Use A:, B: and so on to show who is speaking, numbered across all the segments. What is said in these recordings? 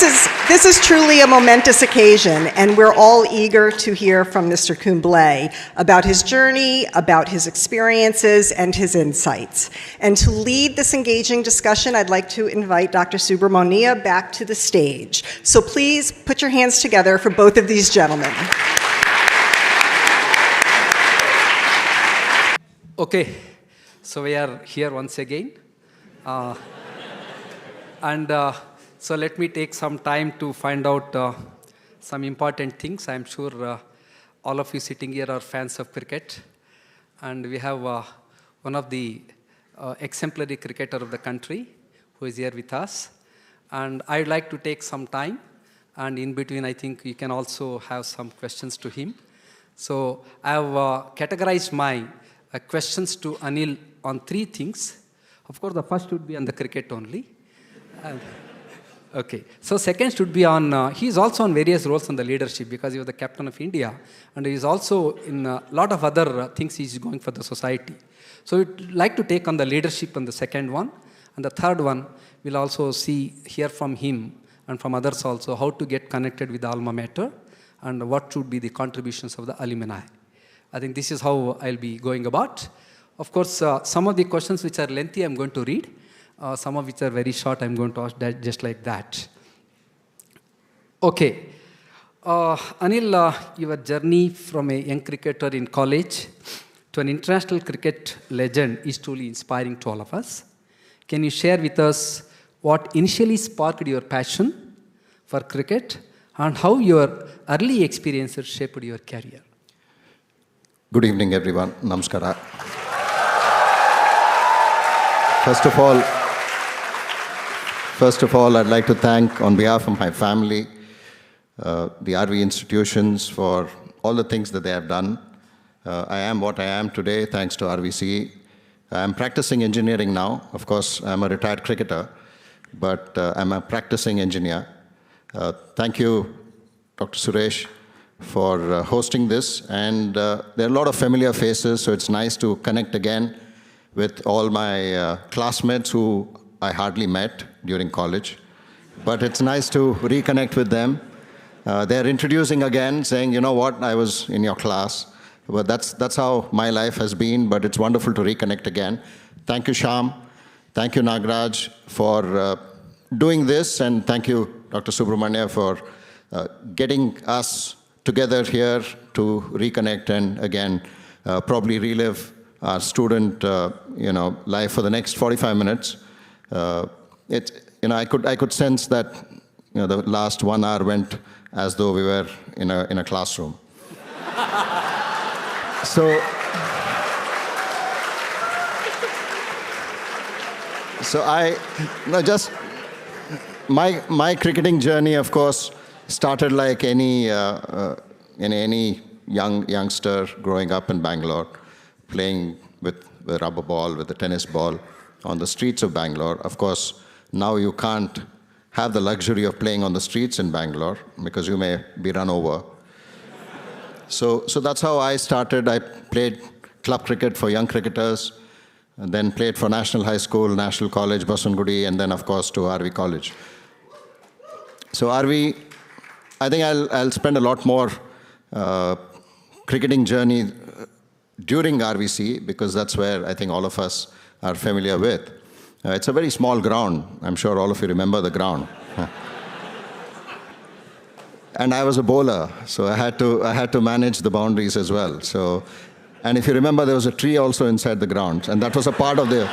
A: This is truly a momentous occasion, and we're all eager to hear from Mr. Kumble about his journey, about his experiences, and his insights. And to lead this engaging discussion, I'd like to invite Dr. Subramanya back to the stage. So please put your hands together for both of these gentlemen.
B: Okay, so we are here once again. So let me take some time to find out some important things. I'm sure all of you sitting here are fans of cricket. And we have one of the exemplary cricketer of the country who is here with us. And I'd like to take some time. And in between, I think you can also have some questions to him. So I have categorized my questions to Anil on 3 things. Of course, the first would be on the cricket only. Okay, so second should be on, he's also on various roles on the leadership because he was the captain of India, and he's also in a lot of other things he's going for the society. So we'd like to take on the leadership on the second one, and the third one, we'll also hear from him and from others also how to get connected with the alma mater and what should be the contributions of the alumni. I think this is how I'll be going about. Of course, some of the questions which are lengthy, I'm going to read. Some of which are very short, I'm going to ask that just like that. Okay. Anil, your journey from a young cricketer in college to an international cricket legend is truly inspiring to all of us. Can you share with us what initially sparked your passion for cricket and how your early experiences shaped your career?
C: Good evening, everyone. Namaskara. First of all, I'd like to thank, on behalf of my family, the RV institutions for all the things that they have done. I am what I am today thanks to RVCE. I'm practicing engineering now. Of course, I'm a retired cricketer, but I'm a practicing engineer. Thank you, Dr. Suresh, for hosting this. And there are a lot of familiar faces, so it's nice to connect again with all my classmates who I hardly met during college. But it's nice to reconnect with them. They're introducing again, saying, you know what, I was in your class. But that's how my life has been, but it's wonderful to reconnect again. Thank you, Shyam. Thank you, Nagraj, for doing this. And thank you, Dr. Subramanya, for getting us together here to reconnect and, again, probably relive our student life for the next 45 minutes. I could sense that the last 1 hour went as though we were in a classroom. So my cricketing journey, of course, started like any youngster growing up in Bangalore, playing with the rubber ball, with the tennis ball on the streets of Bangalore. Of course, now you can't have the luxury of playing on the streets in Bangalore because you may be run over. So that's how I started. I played club cricket for young cricketers, and then played for National High School, National College, Basangudi, and then, of course, to RV College. So RV, I think I'll spend a lot more cricketing journey during RVC because that's where I think all of us are familiar with. It's a very small ground. I'm sure all of you remember the ground. And I was a bowler, so I had to manage the boundaries as well. So, and if you remember, there was a tree also inside the ground, and that was a part of the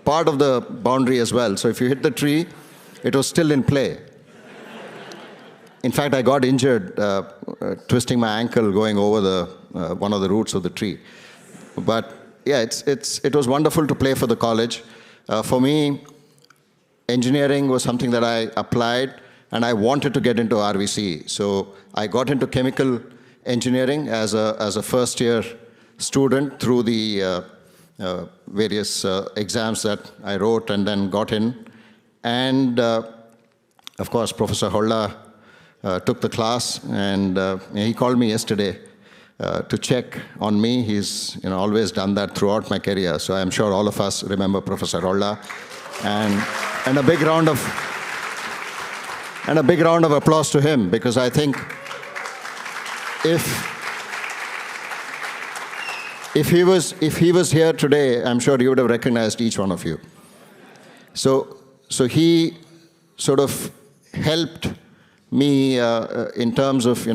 C: part of the boundary as well. So if you hit the tree, it was still in play. In fact, I got injured twisting my ankle going over one of the roots of the tree. But yeah, it was wonderful to play for the college. For me, engineering was something that I applied, and I wanted to get into RVCE. So I got into chemical engineering as a first-year student through the various exams that I wrote and then got in. And of course, Professor Holla took the class, and he called me yesterday to check on me. He's always done that throughout my career. So I'm sure all of us remember Professor Holla. And a big round of applause to him, because I think if he was here today, I'm sure he would have recognized each one of you. So he sort of helped me in terms of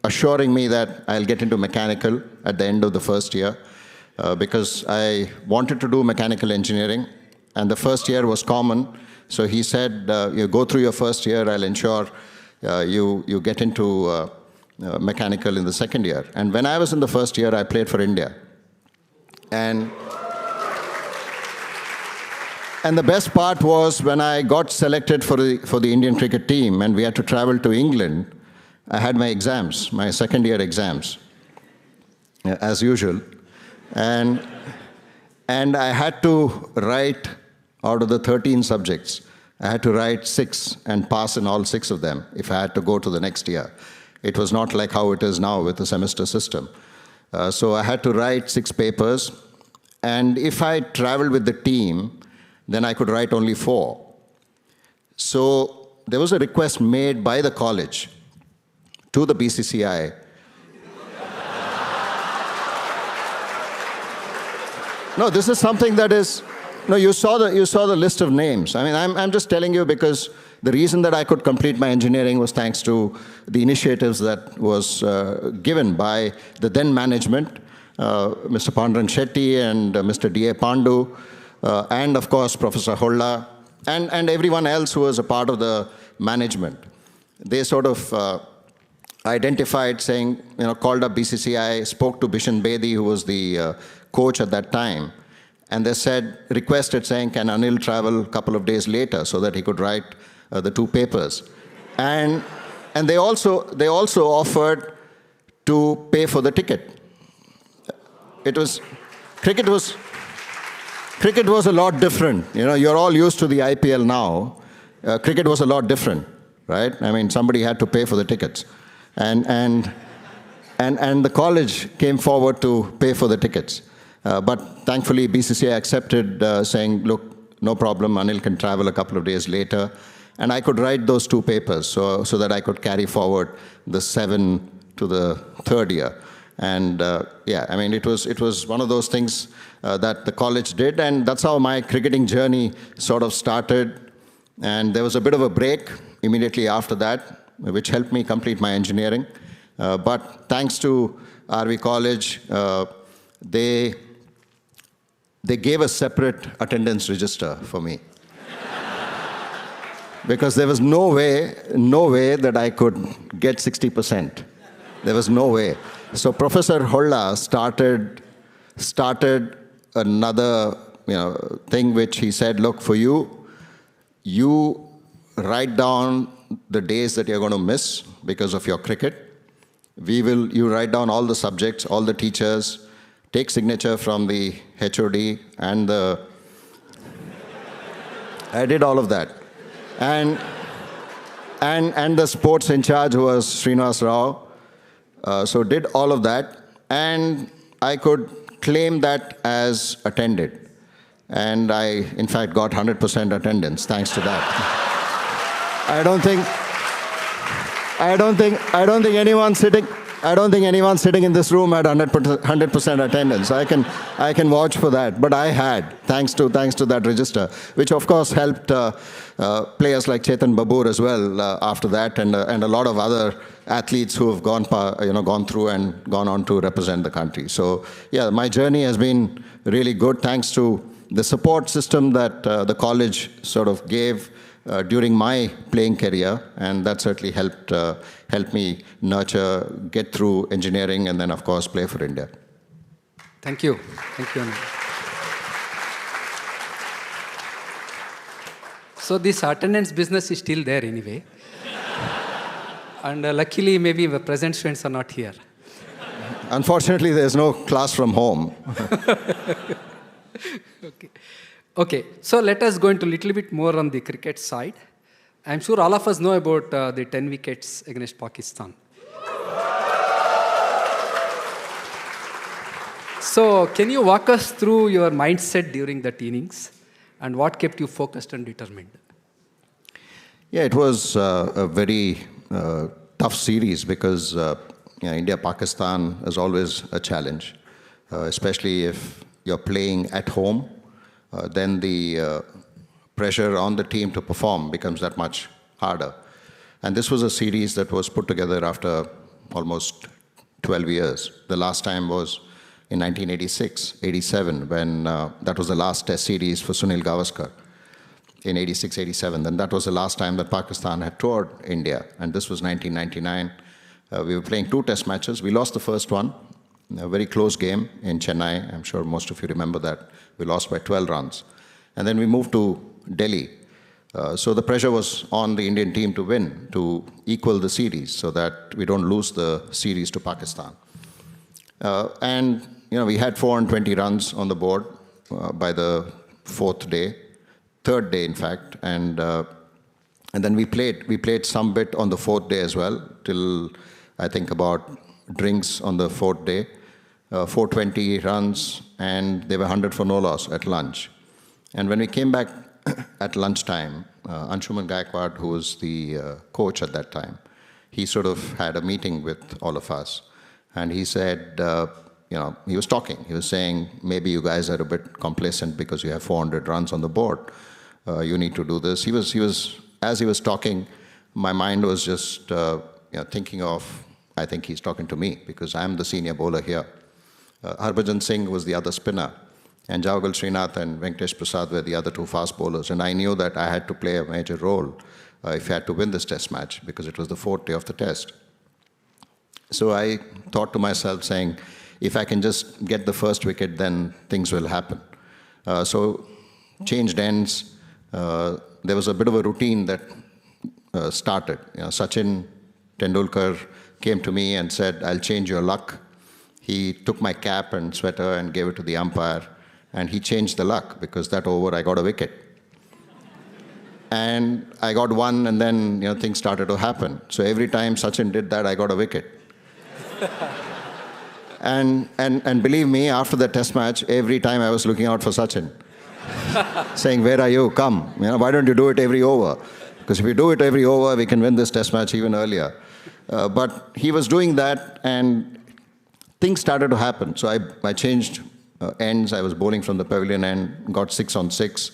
C: assuring me that I'll get into mechanical at the end of the first year, because I wanted to do mechanical engineering, and the first year was common. So he said, you go through your first year, I'll ensure you get into mechanical in the second year. And when I was in the first year, I played for India. And the best part was when I got selected for the Indian cricket team and we had to travel to England, I had my exams, my second year exams, as usual. And I had to write, out of the 13 subjects, I had to write 6 and pass in all 6 of them if I had to go to the next year. It was not like how it is now with the semester system. So I had to write 6 papers, and if I traveled with the team, then I could write only 4. So there was a request made by the college to the BCCI. No, this is something that is, no, you saw the list of names. I mean, I'm just telling you because the reason that I could complete my engineering was thanks to the initiatives that was given by the then management, Mr. Pandran Shetty and Mr. D.A. Pandu, and of course, Professor Holla, and everyone else who was a part of the management. They sort of identified, saying, called up BCCI, spoke to Bishan Bedi, who was the coach at that time, and they requested saying, can Anil travel a couple of days later so that he could write the 2 papers. And they also offered to pay for the ticket. Cricket was a lot different. You're all used to the IPL now. Cricket was a lot different, right? I mean, somebody had to pay for the tickets. And the college came forward to pay for the tickets. But thankfully, BCCI accepted, saying, look, no problem, Anil can travel a couple of days later. And I could write those 2 papers so that I could carry forward the 7 to the 3rd year. And yeah, I mean, it was one of those things that the college did, and that's how my cricketing journey sort of started. And there was a bit of a break immediately after that, which helped me complete my engineering. But thanks to RV College, they gave a separate attendance register for me. Because there was no way that I could get 60%. There was no way. So Professor Holla started another thing which he said, look, for you write down the days that you're going to miss because of your cricket. You write down all the subjects, all the teachers, take signature from the HOD and I did all of that. And the sports in charge was Srinivas Rao. So did all of that, and I could claim that as attended. And I, in fact, got 100% attendance thanks to that. I don't think anyone sitting in this room had 100% attendance. I can vouch for that. But I had, thanks to that register, which of course helped players like Chetan Babur as well after that, and a lot of other athletes who have gone through and gone on to represent the country. So yeah, my journey has been really good thanks to the support system that the college sort of gave during my playing career, and that certainly helped me nurture, get through engineering, and then of course play for India.
B: Thank you, Anil. So this attendance business is still there anyway. And luckily, maybe the present students are not here.
C: Unfortunately, there's no class from home.
B: Okay, so let us go into a little bit more on the cricket side. I'm sure all of us know about the 10 wickets against Pakistan. So, can you walk us through your mindset during that innings and what kept you focused and determined?
C: Yeah, it was a very tough series because India-Pakistan is always a challenge, especially if you're playing at home. Then the pressure on the team to perform becomes that much harder. And this was a series that was put together after almost 12 years. The last time was in 1986-87, when that was the last test series for Sunil Gavaskar in 86-87. Then that was the last time that Pakistan had toured India, and this was 1999. We were playing 2 test matches. We lost the first one, a very close game in Chennai. I'm sure most of you remember that. We lost by 12 runs. And then we moved to Delhi. So the pressure was on the Indian team to win, to equal the series, so that we don't lose the series to Pakistan. And we had 420 runs on the board by the 4th day, 3rd day in fact, and then we played some bit on the 4th day as well, till I think about drinks on the 4th day, 420 runs, and they were 100 for no loss at lunch. And when we came back at lunchtime, Anshuman Gaikwad, who was the coach at that time, he sort of had a meeting with all of us, and he said, he was talking. He was saying, maybe you guys are a bit complacent because you have 400 runs on the board. You need to do this. As he was talking, my mind was just thinking of, I think he's talking to me because I'm the senior bowler here. Harbhajan Singh was the other spinner, and Javagal Srinath and Venkatesh Prasad were the other 2 fast bowlers. And I knew that I had to play a major role if I had to win this test match, because it was the 4th day of the test. So I thought to myself, saying, if I can just get the first wicket, then things will happen. So changed ends. There was a bit of a routine that started. Sachin Tendulkar came to me and said, I'll change your luck. He took my cap and sweater and gave it to the umpire, and he changed the luck, because that over I got a wicket. And I got one, and then things started to happen. So every time Sachin did that, I got a wicket. and believe me, after the test match, every time I was looking out for Sachin, saying, where are you? Come. Why don't you do it every over? Because if we do it every over, we can win this test match even earlier. But he was doing that, and things started to happen. So I changed ends. I was bowling from the pavilion end, got 6 on 6.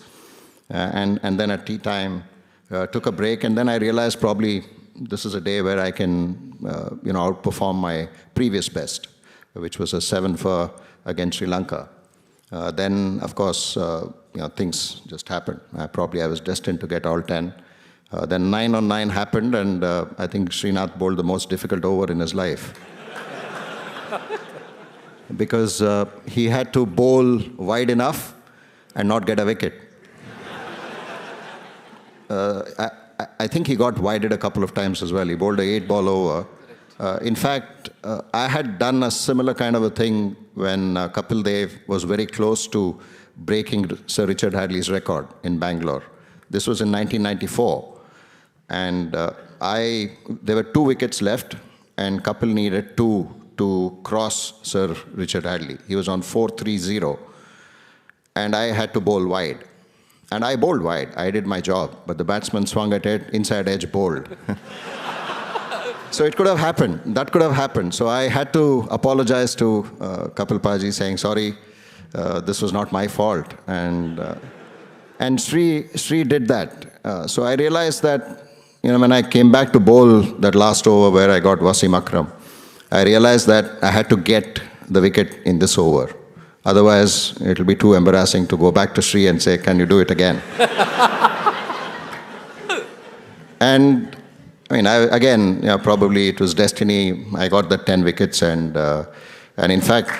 C: And then at tea time, took a break. And then I realized probably this is a day where I can outperform my previous best, which was a 7 for against Sri Lanka. Then, of course, things just happened. I was destined to get all 10. Then 9 on 9 happened, and I think Srinath bowled the most difficult over in his life. Because he had to bowl wide enough and not get a wicket. I think he got wided a couple of times as well. He bowled a 8-ball over. In fact, I had done a similar kind of a thing when Kapil Dev was very close to breaking Sir Richard Hadley's record in Bangalore. This was in 1994. And there were 2 wickets left, and Kapil needed 2 to cross Sir Richard Hadley. He was on 4-3-0, and I had to bowl wide. And I bowled wide. I did my job, but the batsman swung at it, inside edge bowled. So it could have happened. That could have happened. So I had to apologize to Kapil Paji, saying, sorry, this was not my fault. And Sri did that. So I realized that, when I came back to bowl that last over where I got Wasim Akram, I realized that I had to get the wicket in this over. Otherwise, it'll be too embarrassing to go back to Sri and say, can you do it again? And again, probably it was destiny. I got the 10 wickets, and in fact,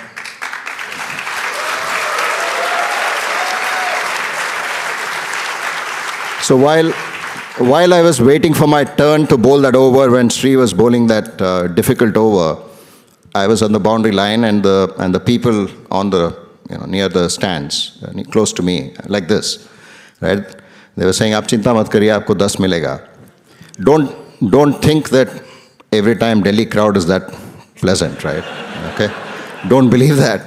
C: so while I was waiting for my turn to bowl that over, when Sri was bowling that difficult over, I was on the boundary line, and the people on the near the stands, close to me, like this, right? They were saying, "Aap chinta mat kariye, aapko 10 milega." Don't think that every time Delhi crowd is that pleasant, right? Okay, don't believe that.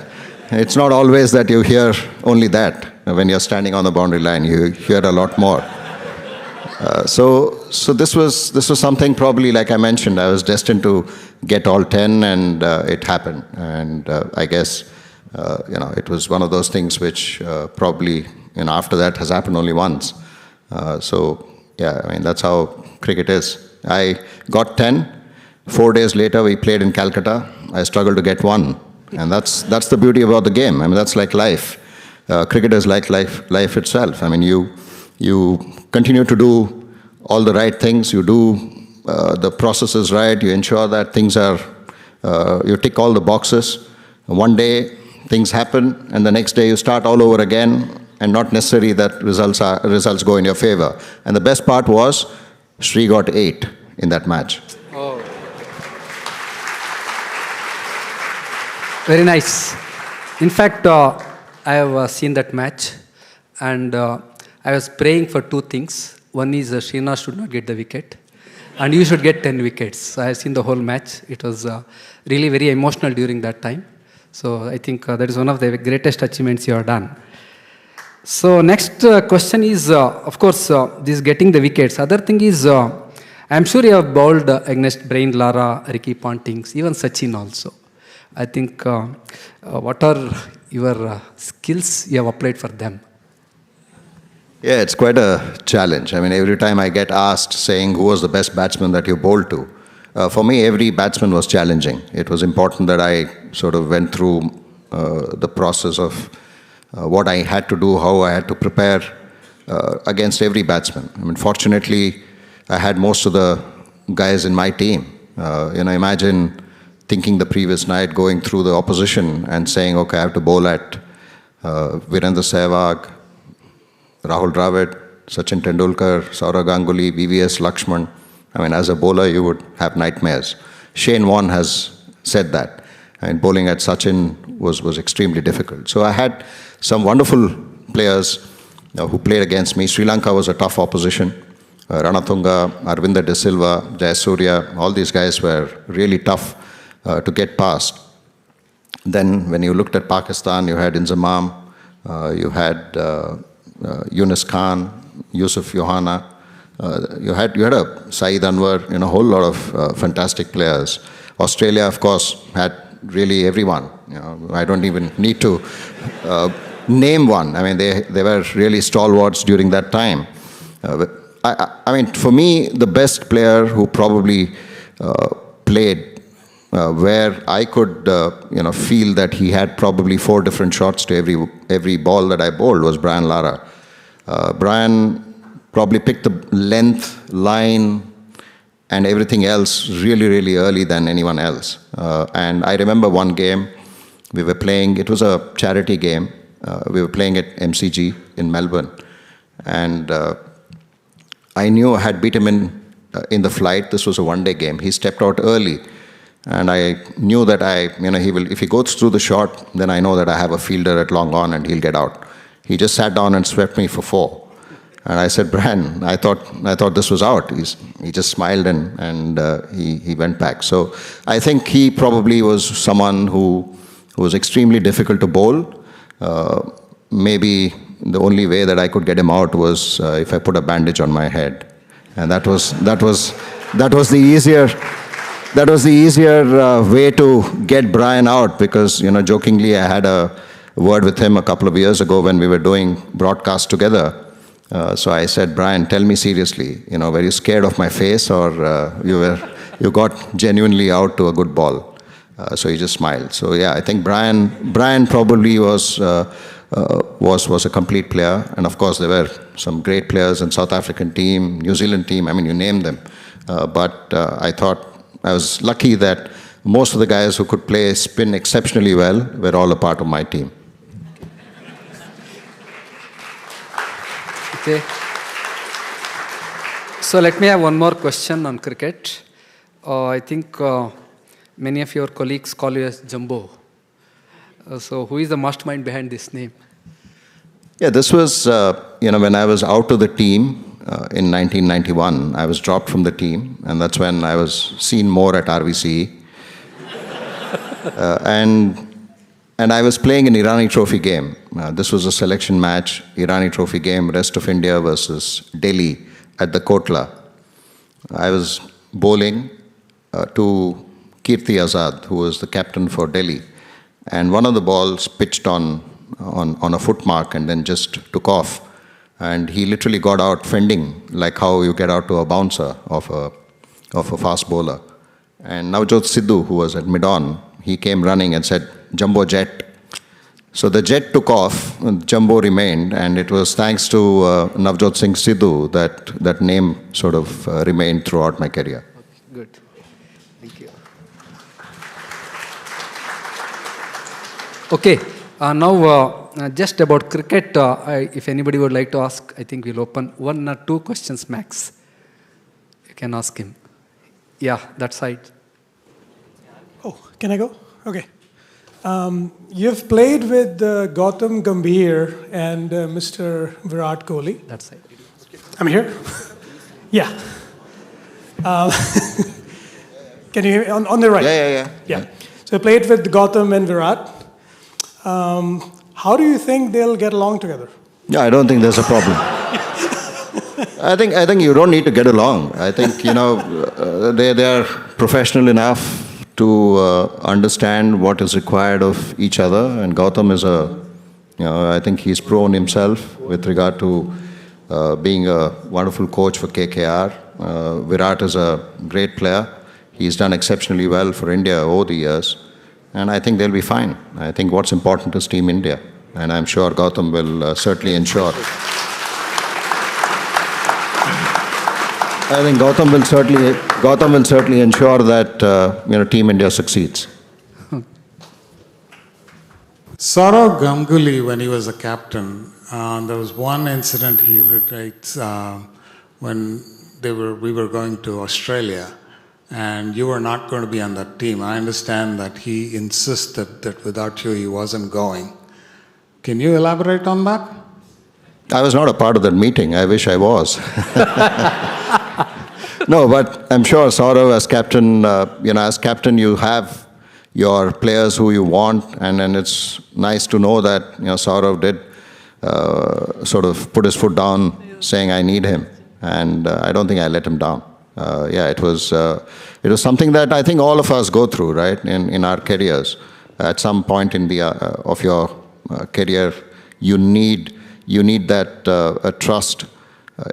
C: it's not always that you hear only that. When you're standing on the boundary line, you hear a lot more. So this was something probably, like I mentioned, I was destined to get all 10, and it happened. And I guess, it was one of those things which probably, after that has happened only once. So, yeah, I mean, that's how cricket is. I got 10. 4 days later, we played in Calcutta. I struggled to get 1. And that's the beauty about the game. I mean, that's like life. Cricket is like life itself. I mean, you continue to do all the right things. You do the processes right. You ensure that things are, you tick all the boxes. One day, things happen, and the next day you start all over again, and not necessarily that results go in your favor. And the best part was, Sri got 8 in that match.
B: Oh. Very nice. In fact, I have seen that match, and I was praying for 2 things. One is Srinath should not get the wicket, and you should get 10 wickets. So I have seen the whole match. It was really very emotional during that time. So I think that is one of the greatest achievements you have done. So next question is, of course, this getting the wickets. Other thing is, I'm sure you have bowled against Brian Lara, Ricky Ponting, even Sachin also. I think, what are your skills you have applied for them?
C: Yeah, it's quite a challenge. I mean, every time I get asked saying who was the best batsman that you bowled to, for me, every batsman was challenging. It was important that I sort of went through the process of what I had to do, how I had to prepare against every batsman. I mean, fortunately, I had most of the guys in my team. Imagine thinking the previous night, going through the opposition and saying, okay, I have to bowl at Virendra Sehwag, Rahul Dravid, Sachin Tendulkar, Saurav Ganguly, VVS Lakshman. I mean, as a bowler, you would have nightmares. Shane Warne has said that. And bowling at Sachin was extremely difficult. So I had some wonderful players who played against me. Sri Lanka was a tough opposition. Ranatunga, Arvinder De Silva, Jayasuriya, all these guys were really tough to get past. Then when you looked at Pakistan, you had Inzamam, you had Yunus Khan, Yusuf Yohana, you had a Saeed Anwar, a whole lot of fantastic players. Australia, of course, had really everyone. I don't even need to name one. I mean, they were really stalwarts during that time. I mean, for me, the best player who probably played where I could, feel that he had probably 4 different shots to every ball that I bowled was Brian Lara. Brian probably picked the length, line, and everything else really, really early than anyone else. And I remember one game we were playing, it was a charity game. We were playing at MCG in Melbourne. And I knew I had beat him in the flight. This was a one-day game. He stepped out early. And I knew that he will, if he goes through the shot, then I know that I have a fielder at long on and he'll get out. He just sat down and swept me for 4. And I said, Brian, I thought this was out. He just smiled and he went back. So I think he probably was someone who was extremely difficult to bowl. Maybe the only way that I could get him out was if I put a bandage on my head. And that was the easier way to get Brian out, because, jokingly, I had a word with him a couple of years ago when we were doing broadcast together. So I said, Brian, tell me seriously, were you scared of my face, or you got genuinely out to a good ball? So he just smiled. So yeah, I think Brian probably was a complete player. And of course, there were some great players in South African team, New Zealand team, I mean, you name them. But I thought I was lucky that most of the guys who could play spin exceptionally well were all a part of my team.
B: Okay. So let me have one more question on cricket. I think many of your colleagues call you as Jumbo. So who is the mastermind behind this name?
C: Yeah, this was, when I was out of the team in 1991, I was dropped from the team, and that's when I was seen more at RVCE. And And I was playing an Irani Trophy game. This was a selection match, Irani Trophy game, rest of India versus Delhi at the Kotla. I was bowling to Kirti Azad, who was the captain for Delhi. And one of the balls pitched on a footmark and then just took off. And he literally got out fending, like how you get out to a bouncer of a fast bowler. And Navjot Sidhu, who was at mid-on, he came running and said, "Jumbo jet." So the jet took off, and Jumbo remained, and it was thanks to Navjot Singh Sidhu that name sort of remained throughout my career.
B: Okay, good. Thank you. Okay, now just about cricket, if anybody would like to ask, I think we'll open 1 or 2 questions max. You can ask him. Yeah, that side.
D: Oh, can I go? Okay. You've played with Gautam Gambhir and Mr. Virat Kohli.
B: That side.
D: I'm here? Yeah. Can you hear me? On the right?
C: Yeah.
D: So I played with Gautam and Virat. How do you think they'll get along together?
C: Yeah, I don't think there's a problem. I think you don't need to get along. I think, they are professional enough to understand what is required of each other. And Gautam is I think he's proven himself with regard to being a wonderful coach for KKR. Virat is a great player. He's done exceptionally well for India over the years. And I think they'll be fine. I think what's important is Team India. And I'm sure Gautam will certainly ensure. I think Gautam will certainly ensure that Team India succeeds.
E: Saurav Ganguly, when he was a captain, there was one incident he relates when we were going to Australia, and you were not going to be on that team. I understand that he insisted that without you he wasn't going. Can you elaborate on that?
C: I was not a part of that meeting. I wish I was. No, but I'm sure Saurav as captain, you have your players who you want, and then it's nice to know that Saurav did sort of put his foot down, saying I need him, and I don't think I let him down. It was something that I think all of us go through, right, in our careers. At some point in of your career, you need that trust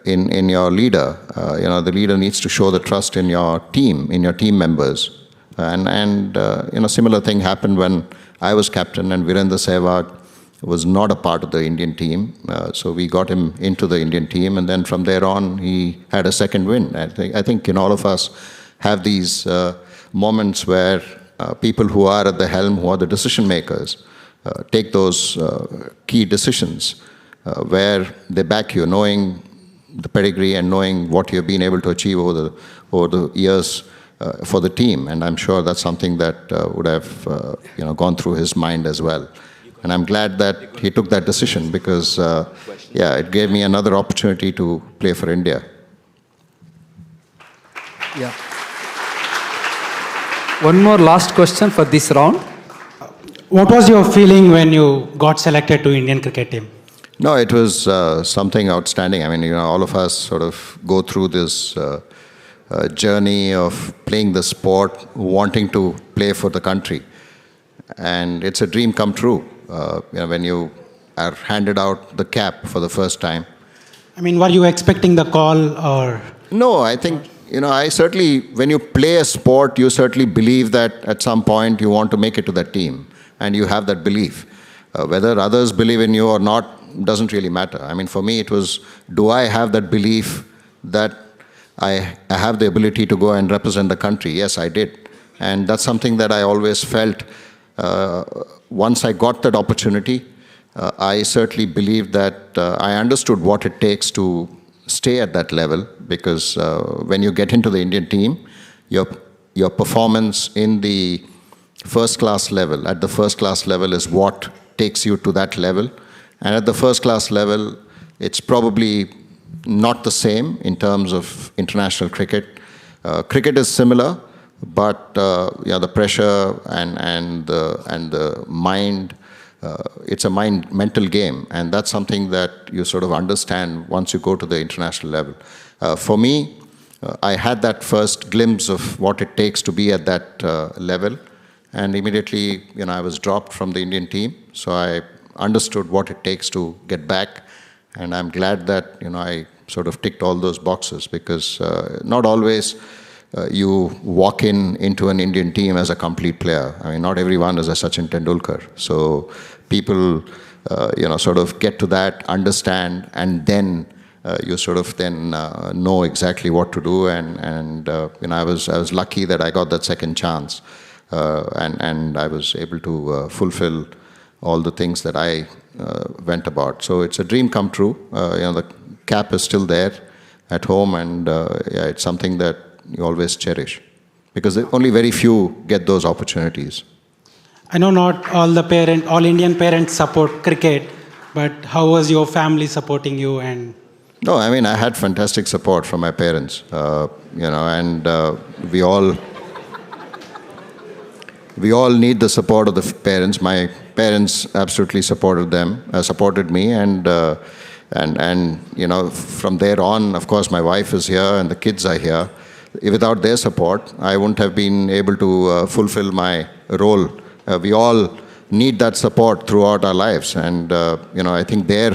C: in your leader. The leader needs to show the trust in your team members. And similar thing happened when I was captain and Virendra Sehwag was not a part of the Indian team. So we got him into the Indian team, and then from there on, he had a second win. I think all of us have these moments where people who are at the helm, who are the decision makers, take those key decisions where they back you, knowing the pedigree and knowing what you've been able to achieve over the years for the team. And I'm sure that's something that would have gone through his mind as well. And I'm glad that he took that decision because, it gave me another opportunity to play for India.
B: Yeah. One more last question for this round.
F: What was your feeling when you got selected to Indian cricket team?
C: No, it was something outstanding. I mean, all of us sort of go through this journey of playing the sport, wanting to play for the country. And it's a dream come true when you are handed out the cap for the first time.
F: I mean, were you expecting the call or?
C: No, I think, I certainly, when you play a sport, you certainly believe that at some point you want to make it to that team. And you have that belief. Whether others believe in you or not doesn't really matter. I mean, for me, it was, do I have that belief that I have the ability to go and represent the country? Yes, I did. And that's something that I always felt. Once I got that opportunity, I certainly believed that I understood what it takes to stay at that level, because when you get into the Indian team, your performance in the first class level, at the first class level is what takes you to that level. And at the first class level, it's probably not the same in terms of international cricket. Cricket is similar, But yeah, the pressure and the mind, it's a mental game, and that's something that you sort of understand once you go to the international level. For me, I had that first glimpse of what it takes to be at that level, and immediately, I was dropped from the Indian team, so I understood what it takes to get back, and I'm glad that, I sort of ticked all those boxes, because not always you walk into an Indian team as a complete player. I mean, not everyone is a Sachin Tendulkar. So people, sort of get to that, understand, and then you sort of then know exactly what to do. And I was lucky that I got that second chance, and I was able to fulfill all the things that I went about. So it's a dream come true. The cap is still there at home, and yeah, it's something that you always cherish, because only very few get those opportunities.
F: I know not all Indian parents support cricket, but how was your family supporting you? And
C: no, I mean, I had fantastic support from my parents, and we all need the support of the parents. My parents absolutely supported me, and from there on, of course, my wife is here and the kids are here. Without their support, I wouldn't have been able to fulfill my role. We all need that support throughout our lives, and I think their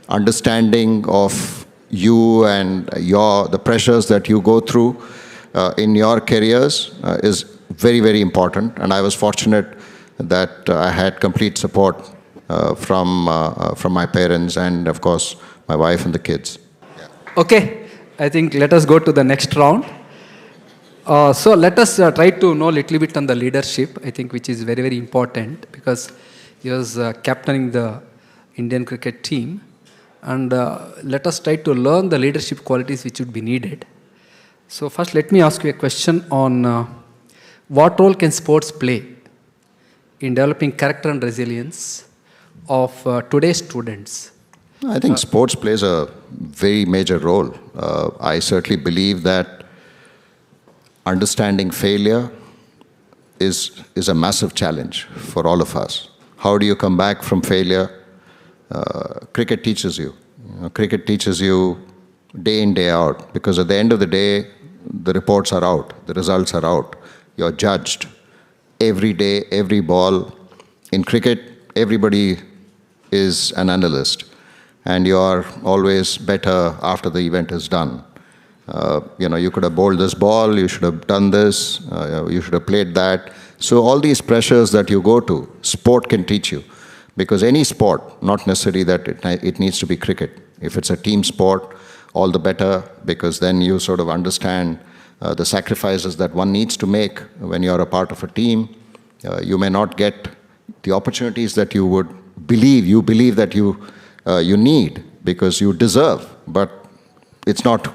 C: understanding of you and the pressures that you go through in your careers is very, very important. And I was fortunate that I had complete support from my parents and, of course, my wife and the kids.
B: Okay, I think let us go to the next round. So let us try to know a little bit on the leadership, I think, which is very, very important, because he was captaining the Indian cricket team. And let us try to learn the leadership qualities which would be needed. So first, let me ask you a question on what role can sports play in developing character and resilience of today's students?
C: I think sports plays a very major role. I certainly believe that understanding failure is a massive challenge for all of us. How do you come back from failure? Cricket teaches you. Cricket teaches you day in, day out, because at the end of the day, the reports are out, the results are out. You're judged every day, every ball. In cricket, everybody is an analyst, and you're always better after the event is done. You could have bowled this ball, you should have done this, you should have played that. So all these pressures that you go to, sport can teach you. Because any sport, not necessarily that it needs to be cricket. If it's a team sport, all the better, because then you sort of understand the sacrifices that one needs to make when you're a part of a team. You may not get the opportunities that you would believe that you need, because you deserve, but it's not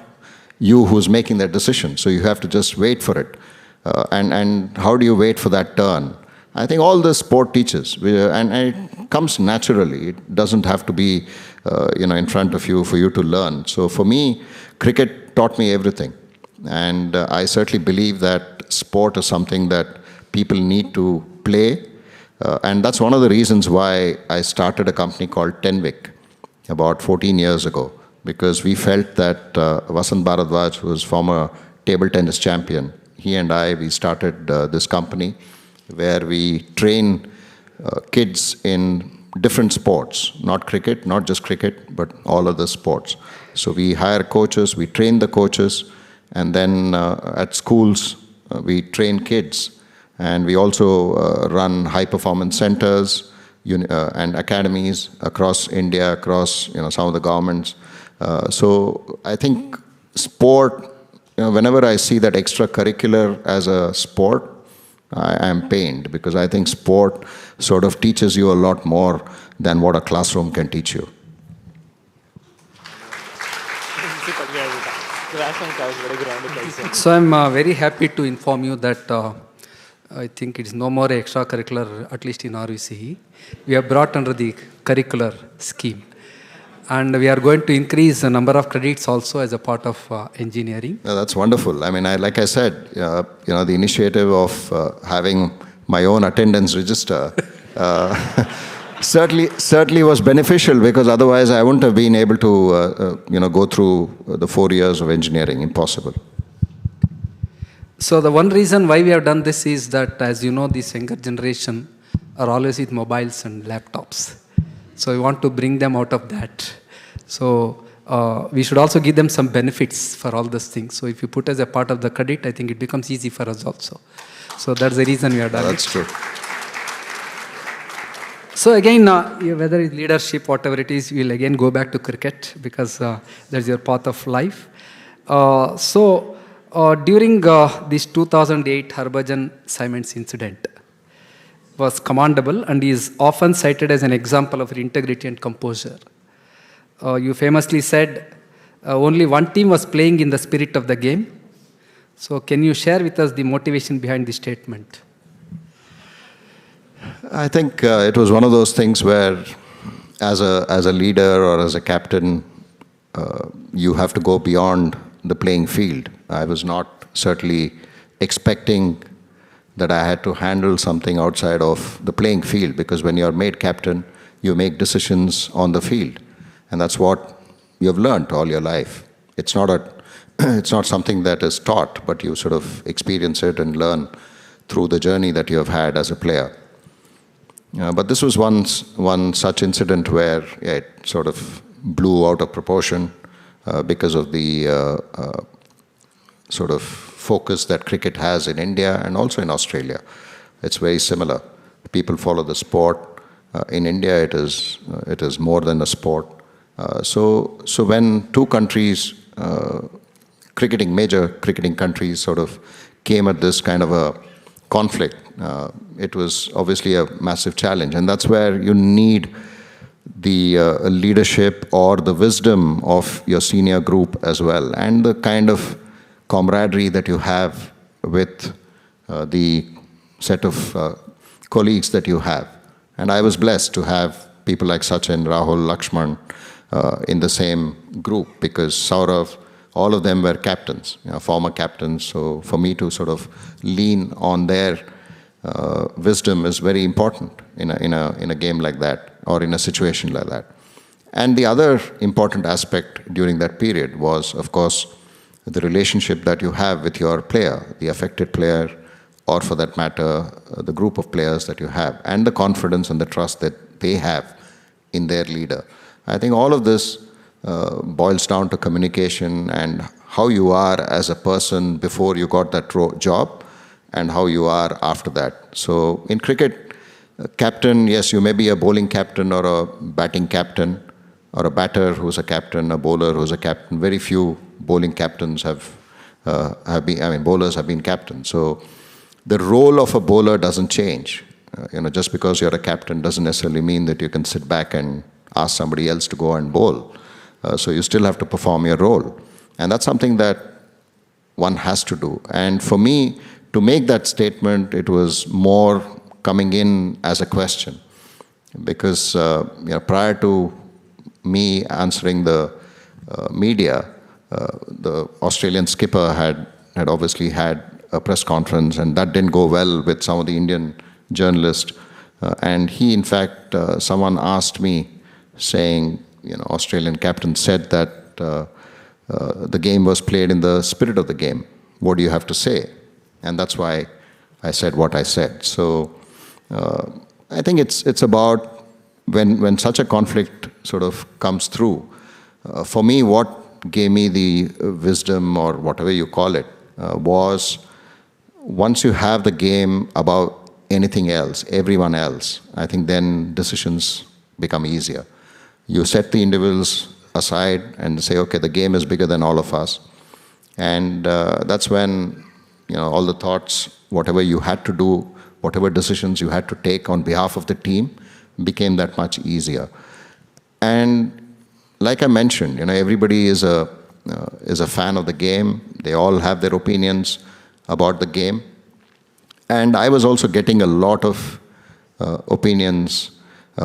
C: you who's making that decision, so you have to just wait for it. And how do you wait for that turn? I think all the sport teaches, and it comes naturally. It doesn't have to be, in front of you for you to learn. So for me, cricket taught me everything, and I certainly believe that sport is something that people need to play, and that's one of the reasons why I started a company called ten-wicket about 14 years ago, because we felt that Vasant Bharadwaj, who was former table tennis champion, he and we started this company where we train kids in different sports, not cricket, not just cricket, but all other sports. So we hire coaches, we train the coaches, and then at schools, we train kids. And we also run high-performance centers and academies across India, across some of the governments. So I think sport, whenever I see that extracurricular as a sport, I am pained, because I think sport sort of teaches you a lot more than what a classroom can teach you.
B: So I'm very happy to inform you that I think it is no more extracurricular, at least in RVCE. We are brought under the curricular scheme. And we are going to increase the number of credits also as a part of engineering.
C: That's wonderful. I mean, like I said, the initiative of having my own attendance register certainly was beneficial, because otherwise I wouldn't have been able to, go through the 4 years of engineering. Impossible.
B: So the one reason why we have done this is that, as you know, this younger generation are always with mobiles and laptops. So we want to bring them out of that. So we should also give them some benefits for all these things. So if you put as a part of the credit, I think it becomes easy for us also. So that's the reason we are done.
C: That's true.
B: So again, whether it's leadership, whatever it is, we'll again go back to cricket, because that's your path of life. During this 2008 Harbhajan Simons incident was commendable and is often cited as an example of integrity and composure. You famously said only one team was playing in the spirit of the game. So can you share with us the motivation behind the statement?
C: I think it was one of those things where, as a leader or as a captain, you have to go beyond the playing field. I was not certainly expecting that I had to handle something outside of the playing field, because when you're made captain, you make decisions on the field. And that's what you've learned all your life. It's not something that is taught, but you sort of experience it and learn through the journey that you have had as a player. But this was one such incident where it sort of blew out of proportion because of the sort of focus that cricket has in India and also in Australia. It's very similar. People follow the sport. In India, it is more than a sport. So when two countries, major cricketing countries, sort of came at this kind of a conflict, it was obviously a massive challenge. And that's where you need the leadership or the wisdom of your senior group as well, and the kind of camaraderie that you have with the set of colleagues that you have. And I was blessed to have people like Sachin, Rahul, Lakshman in the same group, because Saurav, all of them were captains, former captains. So for me to sort of lean on their wisdom is very important in a game like that, or in a situation like that. And the other important aspect during that period was, of course, the relationship that you have with your player, the affected player, or for that matter, the group of players that you have, and the confidence and the trust that they have in their leader. I think all of this boils down to communication and how you are as a person before you got that job, and how you are after that. So in cricket, captain, yes, you may be a bowling captain or a batting captain, or a batter who's a captain, a bowler who's a captain. Very few bowling captains bowlers have been captains. So the role of a bowler doesn't change. Just because you're a captain doesn't necessarily mean that you can sit back and ask somebody else to go and bowl. So you still have to perform your role. And that's something that one has to do. And for me, to make that statement, it was more coming in as a question. Because prior to me answering the media, the Australian skipper had obviously had a press conference, and that didn't go well with some of the Indian journalists. And he, in fact, someone asked me, saying, Australian captain said that the game was played in the spirit of the game. What do you have to say? And that's why I said what I said. So I think it's about when such a conflict sort of comes through. For me, what gave me the wisdom, or whatever you call it, was once you have the game about anything else, everyone else, I think then decisions become easier. You set the individuals aside and say, okay, the game is bigger than all of us. And that's when, all the thoughts, whatever you had to do, whatever decisions you had to take on behalf of the team became that much easier. And like I mentioned, everybody is a fan of the game. They all have their opinions about the game. And I was also getting a lot of opinions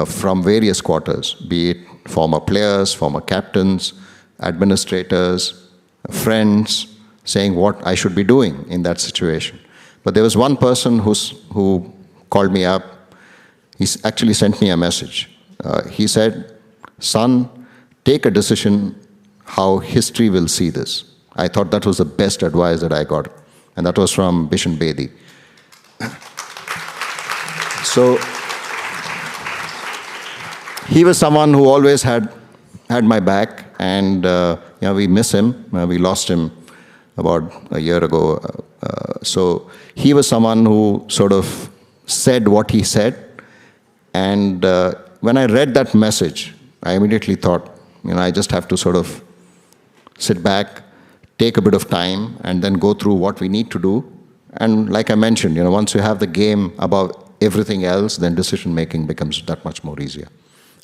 C: from various quarters, be it former players, former captains, administrators, friends, saying what I should be doing in that situation. But there was one person who called me up. He actually sent me a message. He said, "Son, take a decision how history will see this." I thought that was the best advice that I got. And that was from Bishan Bedi. So he was someone who always had my back, and we miss him. We lost him about a year ago. So he was someone who sort of said what he said. And when I read that message, I immediately thought, I just have to sort of sit back, take a bit of time, and then go through what we need to do. And like I mentioned, once you have the game above everything else, then decision-making becomes that much more easier.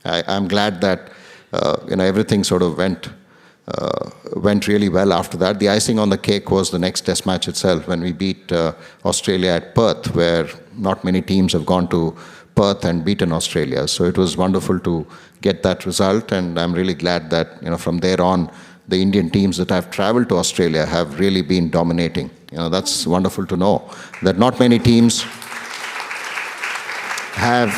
C: I'm glad that everything sort of went really well after that. The icing on the cake was the next test match itself, when we beat Australia at Perth, where not many teams have gone to Perth and beaten Australia. So it was wonderful to get that result, and I'm really glad that from there on, the Indian teams that have traveled to Australia have really been dominating. That's wonderful to know, that not many teams have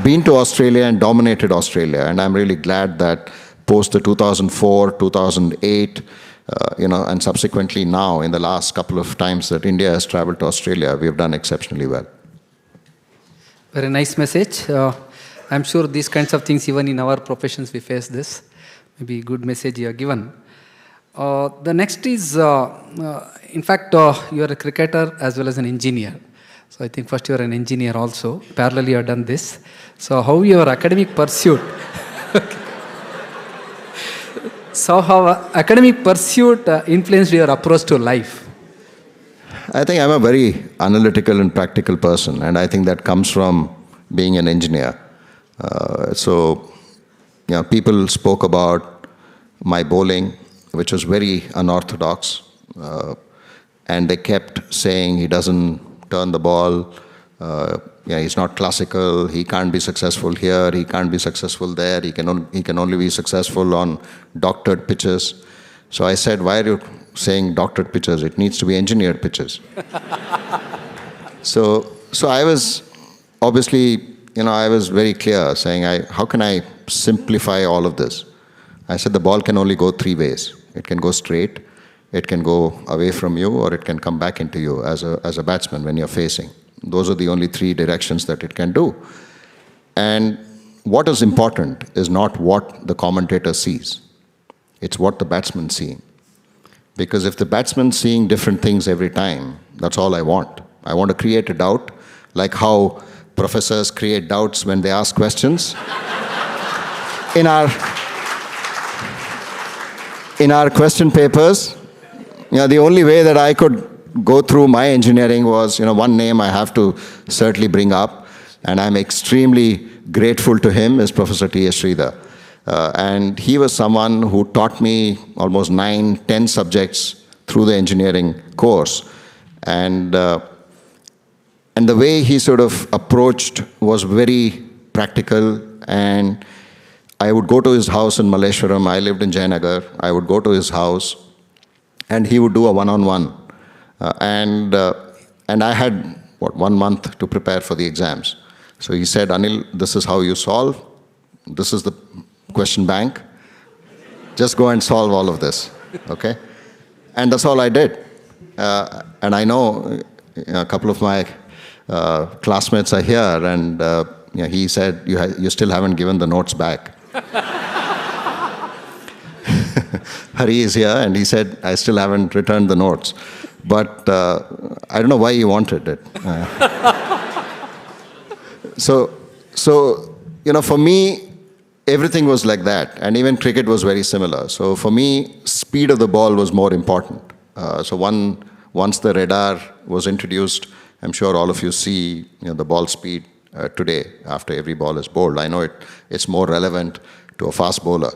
C: been to Australia and dominated Australia. And I'm really glad that post the 2004, 2008, and subsequently now, in the last couple of times that India has traveled to Australia, we have done exceptionally well.
B: Very nice message. I'm sure these kinds of things, even in our professions, we face this. Maybe good message you have given. The next is, in fact, you are a cricketer as well as an engineer. So I think first you are an engineer also. Parallelly you have done this. So how your academic pursuit? So how academic pursuit influenced your approach to life?
C: I think I'm a very analytical and practical person, and I think that comes from being an engineer. People spoke about my bowling, which was very unorthodox, and they kept saying he doesn't turn the ball, he's not classical, he can't be successful here, he can't be successful there, he can only be successful on doctored pitches. So I said, why are you saying doctored pitches? It needs to be engineered pitches. So I was obviously, I was very clear, saying, how can I simplify all of this? I said the ball can only go three ways. It can go straight, it can go away from you, or it can come back into you as a batsman when you're facing. Those are the only three directions that it can do. And what is important is not what the commentator sees. It's what the batsman's seeing. Because if the batsman's seeing different things every time, that's all I want. I want to create a doubt, like how professors create doubts when they ask questions. In our question papers, the only way that I could go through my engineering was, one name I have to certainly bring up, and I'm extremely grateful to him, is Professor T.S. Sridhar. And he was someone who taught me almost 9, 10 subjects through the engineering course. And the way he sort of approached was very practical, and I would go to his house in Malleshwaram. I lived in Jayanagar. I would go to his house, and he would do a one-on-one. And I had, 1 month to prepare for the exams. So he said, Anil, this is how you solve. This is the question bank. Just go and solve all of this, okay? And that's all I did. And I know a couple of my classmates are here, and he said, you still haven't given the notes back. Hari is here, and he said, I still haven't returned the notes. But I don't know why he wanted it. So for me, everything was like that, and even cricket was very similar. So for me, speed of the ball was more important. Once the radar was introduced, I'm sure all of you see the ball speed today after every ball is bowled. I know it's more relevant to a fast bowler,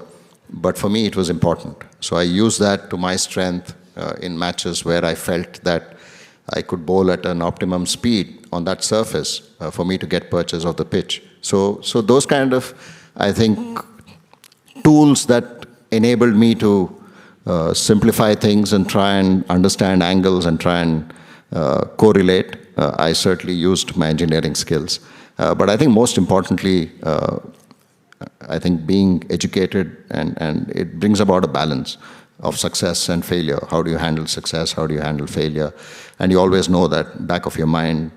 C: but for me it was important. So I used that to my strength in matches where I felt that I could bowl at an optimum speed on that surface for me to get purchase of the pitch. So those kind of, I think, tools that enabled me to simplify things and try and understand angles and try and correlate. I certainly used my engineering skills. But I think most importantly, I think being educated and it brings about a balance of success and failure. How do you handle success? How do you handle failure? And you always know that back of your mind,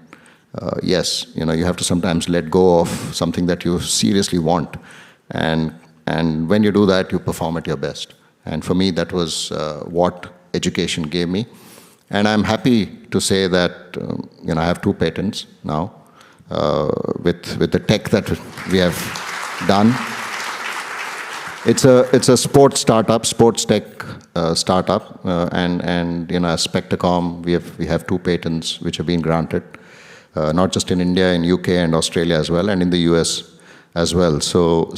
C: yes, you have to sometimes let go of something that you seriously want. And when you do that, you perform at your best. And for me, that was what education gave me. And I'm happy to say that I have 2 patents now with the tech that we have done. It's a sports startup, sports tech startup, and Spectacom, we have 2 patents which have been granted, not just in India, in UK and Australia as well, and in the US as well. So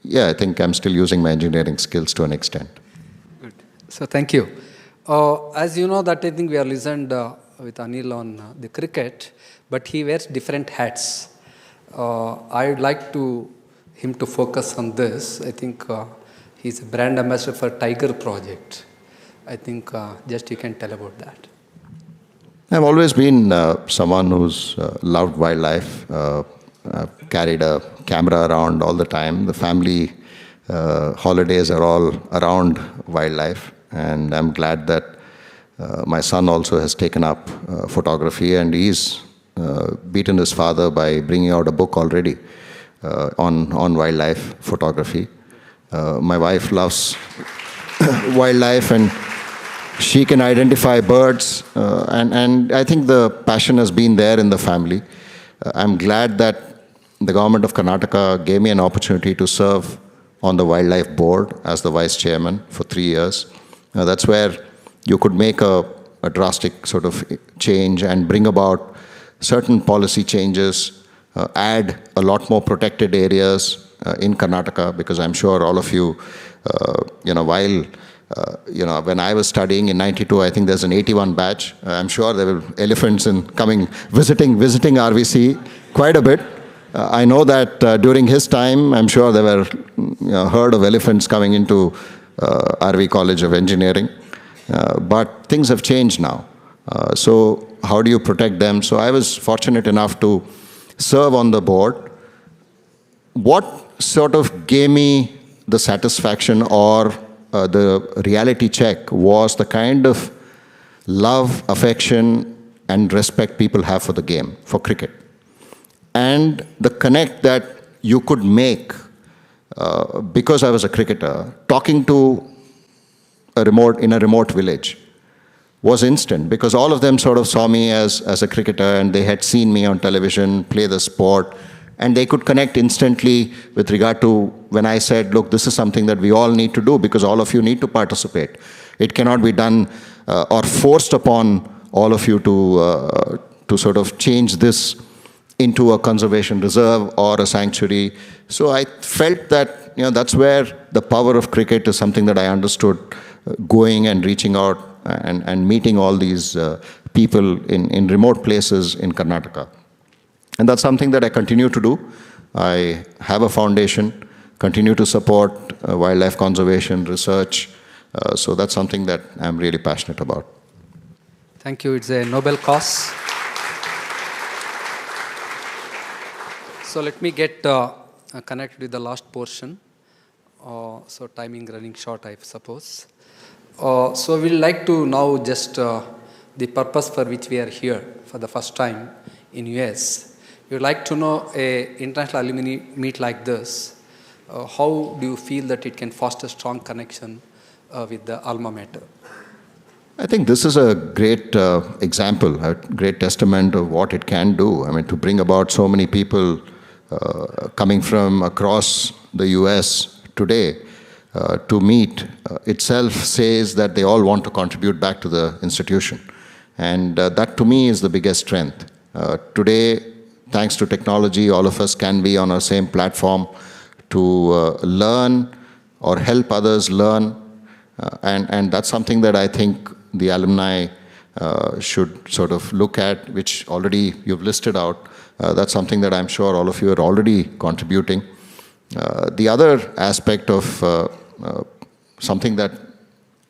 C: yeah, I think I'm still using my engineering skills to an extent.
B: Good. So thank you. As you know that I think we are listened with Anil on the cricket, but he wears different hats. I would like him to focus on this. I think he's a brand ambassador for Tiger Project. I think just you can tell about that.
C: I've always been someone who's loved wildlife. I've carried a camera around all the time. The family holidays are all around wildlife. And I'm glad that my son also has taken up photography, and he's beaten his father by bringing out a book already on wildlife photography. My wife loves wildlife, and she can identify birds, and I think the passion has been there in the family. I'm glad that the government of Karnataka gave me an opportunity to serve on the wildlife board as the vice chairman for 3 years. That's where you could make a drastic sort of change and bring about certain policy changes, add a lot more protected areas in Karnataka, because I'm sure all of you, while when I was studying in '92, I think there's an 81 batch. I'm sure there were elephants visiting RVCE quite a bit. I know that during his time, I'm sure there were herd of elephants coming into RV College of Engineering. But things have changed now. So how do you protect them? So I was fortunate enough to serve on the board. What sort of gave me the satisfaction or the reality check was the kind of love, affection, and respect people have for the game, for cricket. And the connect that you could make, because I was a cricketer, talking to in a remote village was instant, because all of them sort of saw me as a cricketer, and they had seen me on television play the sport, and they could connect instantly with regard to when I said, look, this is something that we all need to do because all of you need to participate. It cannot be done or forced upon all of you to sort of change this into a conservation reserve or a sanctuary. So I felt that that's where the power of cricket is something that I understood, going and reaching out and meeting all these people in remote places in Karnataka. And that's something that I continue to do. I have a foundation, continue to support wildlife conservation, research. So that's something that I'm really passionate about.
B: Thank you. It's a noble cause. So let me get connected with the last portion. So timing running short, I suppose. So we'd like to now just the purpose for which we are here for the first time in US. We'd like to know a international alumni meet like this. How do you feel that it can foster strong connection with the alma mater?
C: I think this is a great example, a great testament of what it can do. I mean, to bring about so many people coming from across the US today to meet itself says that they all want to contribute back to the institution. And that to me is the biggest strength. Today, thanks to technology, all of us can be on our same platform to learn or help others learn. And that's something that I think the alumni should sort of look at, which already you've listed out. That's something that I'm sure all of you are already contributing. The other aspect of something that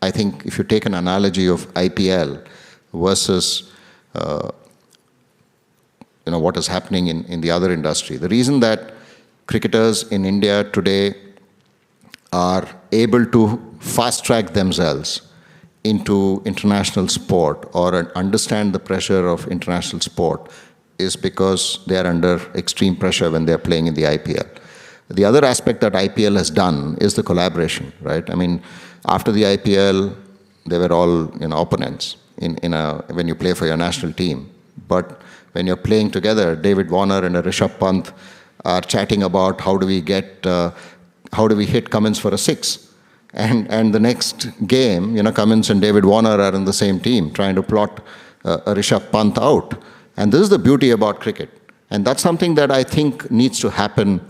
C: I think if you take an analogy of IPL versus what is happening in the other industry, the reason that cricketers in India today are able to fast-track themselves into international sport or understand the pressure of international sport is because they are under extreme pressure when they are playing in the IPL. The other aspect that IPL has done is the collaboration, right? I mean, after the IPL, they were all opponents when you play for your national team. But when you're playing together, David Warner and Rishabh Pant are chatting about how do we hit Cummins for a six. And the next game, Cummins and David Warner are in the same team trying to plot a Rishabh Pant out. And this is the beauty about cricket. And that's something that I think needs to happen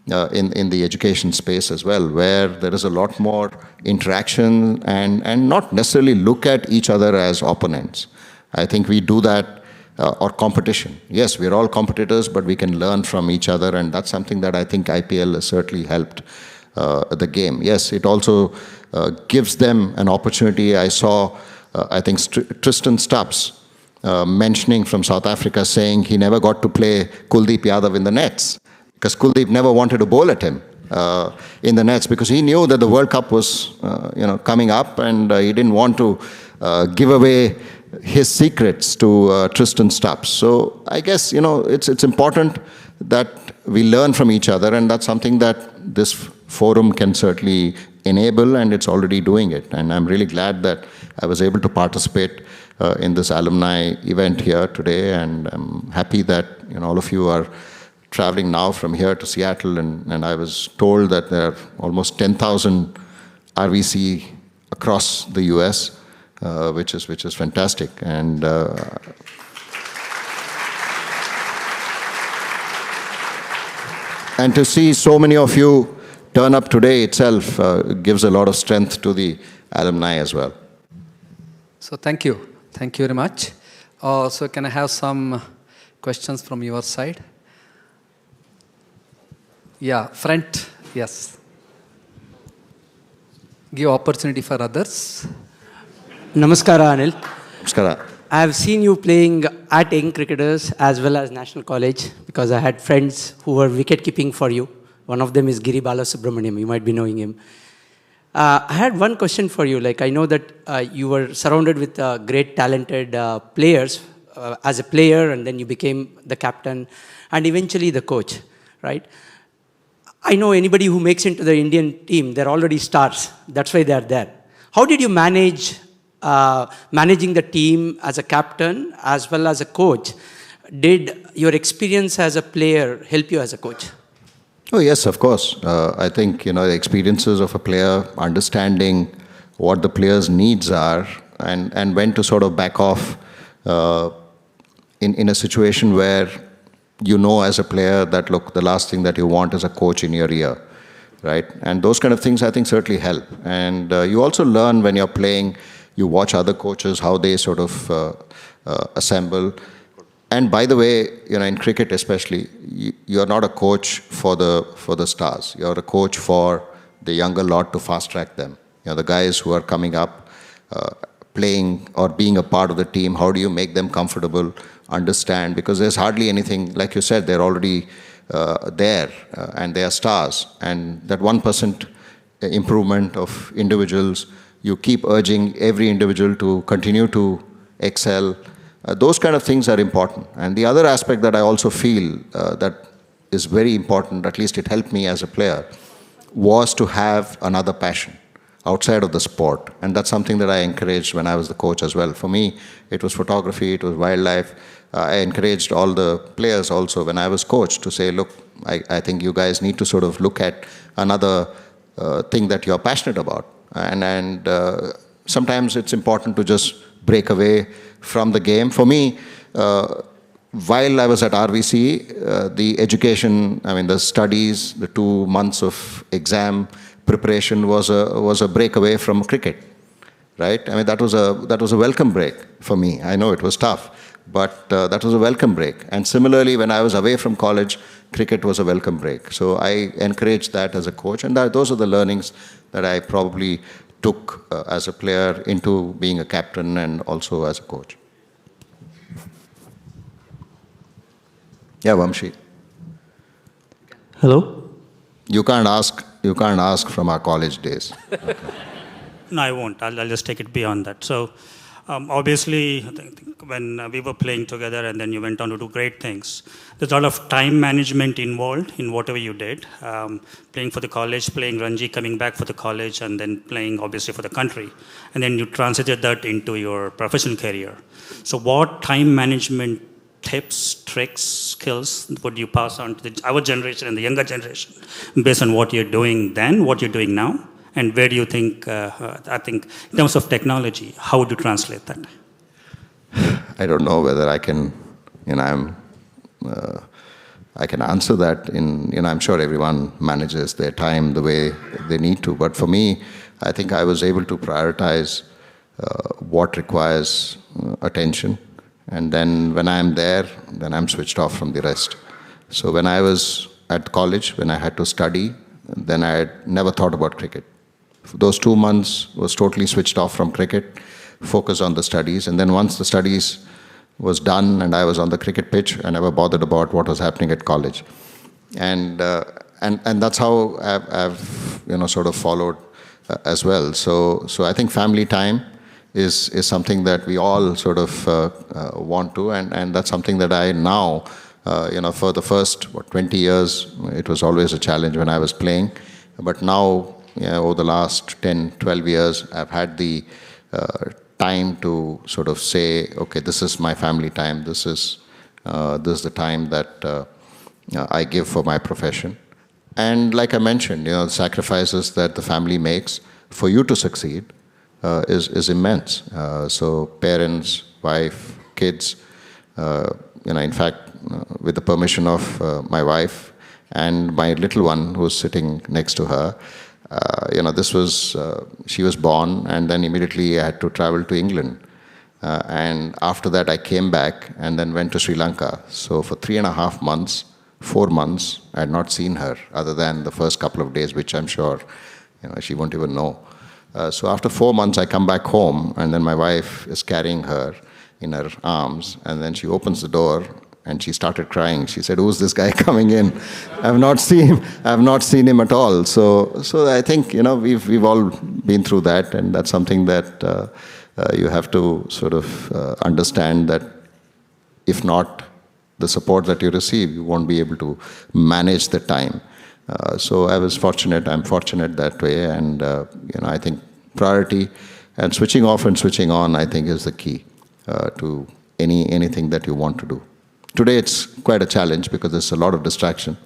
C: in the education space as well, where there is a lot more interaction and not necessarily look at each other as opponents. I think we do that, or competition. Yes, we're all competitors, but we can learn from each other, and that's something that I think IPL has certainly helped the game. Yes, it also gives them an opportunity. I saw, I think, Tristan Stubbs mentioning from South Africa, saying he never got to play Kuldeep Yadav in the nets because Kuldeep never wanted to bowl at him in the nets because he knew that the World Cup was coming up, and he didn't want to give away his secrets to Tristan Stubbs. So I guess it's important that we learn from each other, and that's something that this forum can certainly enable, and it's already doing it. And I'm really glad that I was able to participate in this alumni event here today, and I'm happy that all of you are traveling now from here to Seattle, and I was told that there are almost 10,000 RVCE across the US, which is fantastic. And to see so many of you turn up today itself gives a lot of strength to the alumni as well.
B: So thank you. Thank you very much. So can I have some questions from your side? Yeah, front, yes. Give opportunity for others.
G: Namaskara, Anil.
C: Namaskara.
G: I have seen you playing at young cricketers as well as National College because I had friends who were wicket keeping for you. One of them is Giri Balasubramaniam. You might be knowing him. I had one question for you. Like, I know that you were surrounded with great talented players as a player, and then you became the captain and eventually the coach, right? I know anybody who makes into the Indian team, they're already stars. That's why they're there. How did you manage managing the team as a captain as well as a coach? Did your experience as a player help you as a coach?
C: Oh, yes, of course. I think, the experiences of a player, understanding what the player's needs are, and when to sort of back off in a situation where as a player that, look, the last thing that you want is a coach in your ear, right? And those kind of things, I think, certainly help. And you also learn when you're playing, you watch other coaches, how they sort of assemble. And by the way, in cricket especially, you're not a coach for the stars. You're a coach for the younger lot to fast-track them. The guys who are coming up, playing or being a part of the team, how do you make them comfortable, understand? Because there's hardly anything, like you said, they're already there, and they are stars. And that 1% improvement of individuals, you keep urging every individual to continue to excel. Those kind of things are important. And the other aspect that I also feel that is very important, at least it helped me as a player, was to have another passion outside of the sport. And that's something that I encouraged when I was the coach as well. For me, it was photography, it was wildlife. I encouraged all the players also when I was coach to say, look, I think you guys need to sort of look at another thing that you're passionate about. And sometimes it's important to just break away from the game. For me, while I was at RVCE, the education, the studies, the 2 months of exam preparation was a breakaway from cricket. right? I mean, that was a welcome break for me. I know it was tough, but that was a welcome break. And similarly, when I was away from college, cricket was a welcome break. So I encouraged that as a coach, and those are the learnings that I probably took as a player into being a captain and also as a coach. Yeah, Vamshi.
H: Hello?
C: You can't ask from our college days. Okay.
H: No, I won't. I'll just take it beyond that. So, obviously, I think when we were playing together and then you went on to do great things, there's a lot of time management involved in whatever you did. Playing for the college, playing Ranji, coming back for the college, and then playing, obviously, for the country. And then you transited that into your professional career. So, what time management tips, tricks, skills would you pass on to our generation and the younger generation based on what you're doing then, what you're doing now? And where do you think, I think, in terms of technology, how would you translate that?
C: I don't know whether I can, I can answer that I'm sure everyone manages their time the way they need to. But for me, I think I was able to prioritize what requires attention. And then when I'm there, then I'm switched off from the rest. So when I was at college, when I had to study, then I had never thought about cricket. Those 2 months was totally switched off from cricket, focus on the studies. And then once the studies was done and I was on the cricket pitch, I never bothered about what was happening at college. And that's how I've sort of followed as well. So I think family time is something that we all sort of want to, and that's something that I now, for the first 20 years, it was always a challenge when I was playing. But now, over the last 10, 12 years, I've had the time to sort of say, okay, this is my family time. This is the time that I give for my profession. And like I mentioned, the sacrifices that the family makes for you to succeed is immense. So parents, wife, kids, in fact, with the permission of my wife and my little one who's sitting next to her, she was born, and then immediately I had to travel to England. And after that, I came back and then went to Sri Lanka. So for 3.5 months, 4 months, I had not seen her other than the first couple of days, which I'm sure she won't even know. So after 4 months, I come back home, and then my wife is carrying her in her arms, and then she opens the door, and she started crying. She said, "Who's this guy coming in? I've not seen him at all." So I think we've all been through that, and that's something that you have to sort of understand that if not the support that you receive, you won't be able to manage the time. So I was fortunate. I'm fortunate that way, and I think priority and switching off and switching on, I think, is the key to anything that you want to do. Today it's quite a challenge because there's a lot of distraction,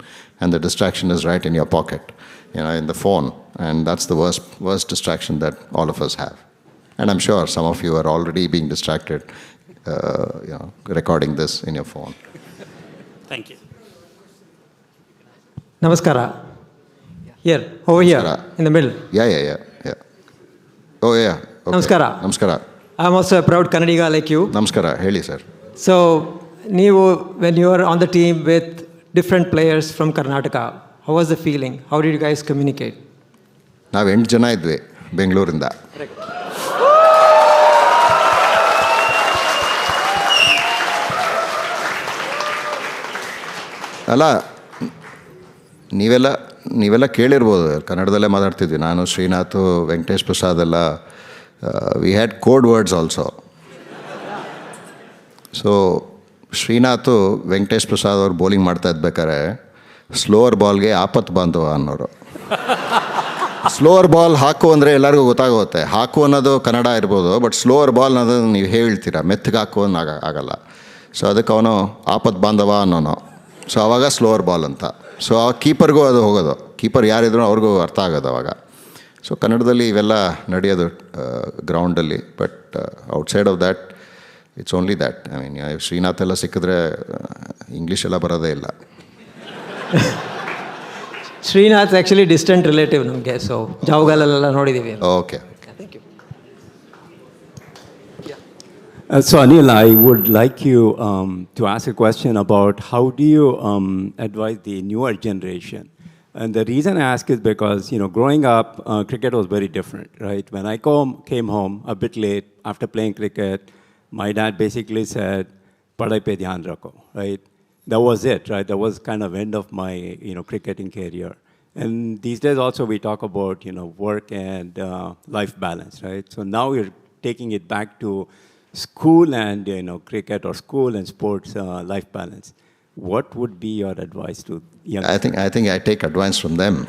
C: and the distraction is right in your pocket, in the phone, and that's the worst distraction that all of us have. And I'm sure some of you are already being distracted, recording this in your phone.
H: Thank you.
I: Namaskara. Here, over here,
C: Namaskara.
I: in the middle.
C: Yeah. Oh, yeah. Okay.
I: Namaskara.
C: Namaskara.
I: I'm also a proud Kannadiga like you.
C: Namaskara. Heli, sir.
I: So, when you were on the team with different players from Karnataka, how was the feeling? How did you guys communicate?
C: ನಾವು 8 ಜನ ಇದ್ವಿ ಬೆಂಗಳೂರಿಂದ. ಅಲ್ಲ, ನೀವೆಲ್ಲ ಕೇಳಿರ್ಬೋದು, ಕನ್ನಡದಲ್ಲೇ ಮಾತಾಡ್ತಿದ್ವಿ. ನಾನು, ಶ್ರೀನಾಥ್, ವೆಂಕಟೇಶ್ ಪ್ರಸಾದ್ ಎಲ್ಲ we had code words also. So Srinath Venkatesh Prasad ಅವ್ರು ಬೌಲಿಂಗ್ ಮಾಡ್ತಾ ಇದ್ಬೇಕಾರೆ ಸ್ಲೋವರ್ ಬಾಲ್ಗೆ ಆಪತ್ ಬಾಂಧವ ಅನ್ನೋರು. ಸ್ಲೋವರ್ ಬಾಲ್ ಹಾಕು ಅಂದರೆ ಎಲ್ಲರಿಗೂ ಗೊತ್ತಾಗುತ್ತೆ. ಹಾಕು ಅನ್ನೋದು ಕನ್ನಡ ಇರ್ಬೋದು, ಬಟ್ ಸ್ಲೋವರ್ ಬಾಲ್ ಅನ್ನೋದು ನೀವು ಹೇಳ್ತೀರ, ಮೆತ್ತಗೆ ಹಾಕು ಅನ್ನೋ ಆಗಲ್ಲ. ಸೊ ಅದಕ್ಕೆ ಅವನು ಆಪತ್ ಬಾಂಧವ ಅನ್ನೋನು. ಸೊ ಆವಾಗ ಸ್ಲೋವರ್ ಬಾಲ್ ಅಂತ. ಸೊ ಆ ಕೀಪರ್ಗೂ ಅದು ಹೋಗೋದು, ಕೀಪರ್ ಯಾರಿದ್ರು ಅವ್ರಿಗೂ ಅರ್ಥ ಆಗೋದು ಅವಾಗ. ಸೊ ಕನ್ನಡದಲ್ಲಿ ಇವೆಲ್ಲ ನಡೆಯೋದು ಗ್ರೌಂಡಲ್ಲಿ. But outside of that it's only that. I mean, Srinath ಎಲ್ಲ ಸಿಕ್ಕಿದ್ರೆ ಇಂಗ್ಲೀಷ್ ಎಲ್ಲ ಬರೋದೇ ಇಲ್ಲ.
I: ಶ್ರೀನಾಥ್ ಆ್ಯಕ್ಚುಲಿ ಡಿಸ್ಟೆಂಟ್ ರಿಲೇಟಿವ್ ನಮಗೆ, ಸೊ ಜಾವಗಾಲಲ್ಲೆಲ್ಲ ನೋಡಿದ್ದೀವಿ.
C: Okay.
I: Thank you.
J: So Anil, I would like you to ask a question about how do you advise the newer generation? And the reason I ask is because, growing up, cricket was very different, right? When I came home a bit late after playing cricket, my dad basically said, "Padhai pe dhyan rakho," right? That was it, right? That was kind of end of my, cricketing career. And these days also we talk about, work and life balance, right? So now we're taking it back to school and, cricket, or school and sports life balance. What would be your advice to young people?
C: I think I take advice from them.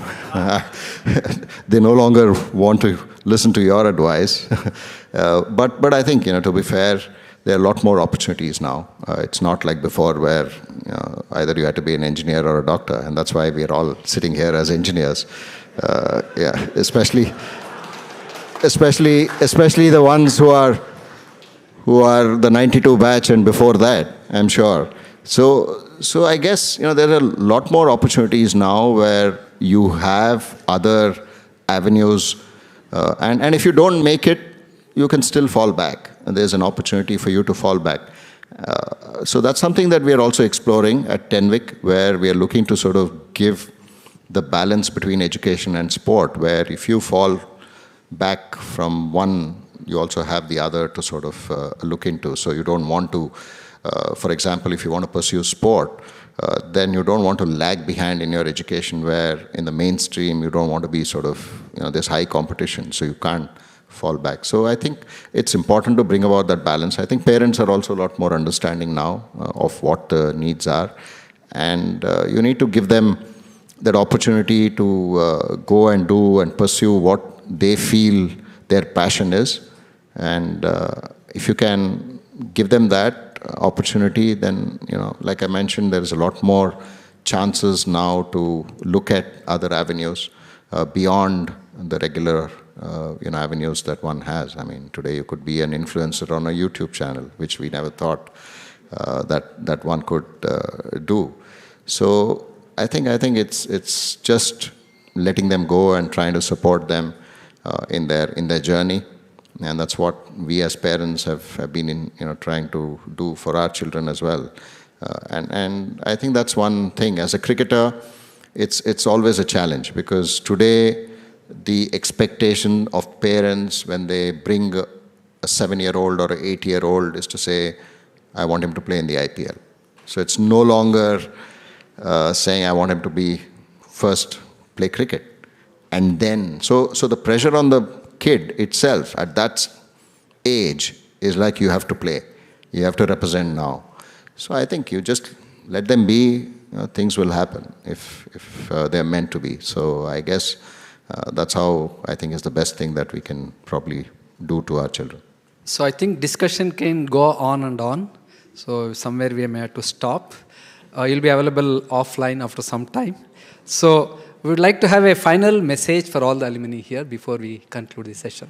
C: They no longer want to listen to your advice. But I think, to be fair, there are a lot more opportunities now. It's not like before where either you had to be an engineer or a doctor, and that's why we are all sitting here as engineers. Especially the ones who are the 92 batch and before that, I'm sure. So I guess, there are a lot more opportunities now where you have other avenues, and if you don't make it, you can still fall back, and there's an opportunity for you to fall back. So that's something that we are also exploring at ten-wicket, where we are looking to sort of give the balance between education and sport, where if you fall back from one, you also have the other to sort of look into. So you don't want to, for example, if you want to pursue sport, then you don't want to lag behind in your education, where in the mainstream you don't want to be sort of, there's high competition, so you can't fall back. So I think it's important to bring about that balance. I think parents are also a lot more understanding now of what the needs are, and you need to give them that opportunity to go and do and pursue what they feel their passion is. And if you can give them that opportunity, then, like I mentioned, there's a lot more chances now to look at other avenues beyond the regular avenues that one has. I mean, today you could be an influencer on a YouTube channel, which we never thought that one could do. So I think it's just letting them go and trying to support them in their journey, and that's what we as parents have been trying to do for our children as well. And I think that's one thing. As a cricketer, it's always a challenge, because today the expectation of parents when they bring a 7-year-old or an 8-year-old is to say, I want him to play in the IPL. So it's no longer saying I want him to be first play cricket. And then, so the pressure on the kid itself at that age is like, you have to play. You have to represent now. So I think you just let them be, things will happen if they're meant to be. So I guess that's how I think is the best thing that we can probably do to our children.
B: So I think discussion can go on and on. So somewhere we may have to stop. You'll be available offline after some time. So we would like to have a final message for all the alumni here before we conclude the session.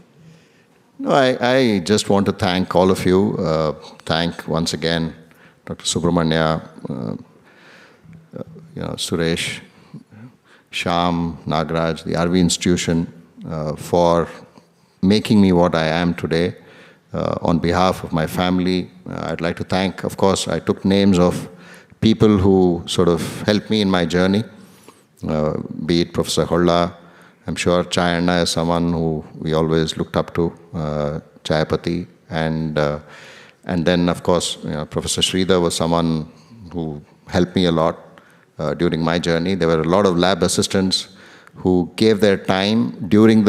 C: No, I just want to thank all of you. Thank once again Dr. Subramanya, Suresh, Shyam, Nagaraj, the RV institution, for making me what I am today. On behalf of my family, I'd like to thank, of course, I took names of people who sort of helped me in my journey, be it Professor Holla. I'm sure Chayana is someone who we always looked up to, Chayapati, and then, of course, Professor Sridhar was someone who helped me a lot during my journey. There were a lot of lab assistants who gave their time during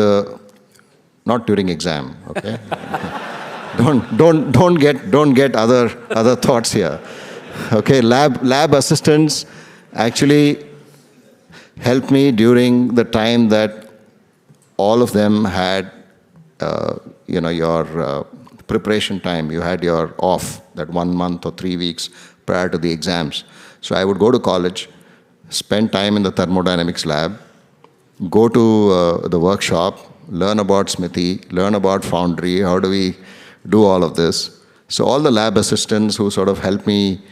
C: not during exam, okay? Don't get other thoughts here. Okay, lab assistants actually helped me during the time that all of them had, your preparation time. You had your off, that 1 month or 3 weeks prior to the exams. So I would go to college, spend time in the thermodynamics lab, go to the workshop, learn about Smithy, learn about foundry, how do we do all of this. So all the lab assistants who sort of helped me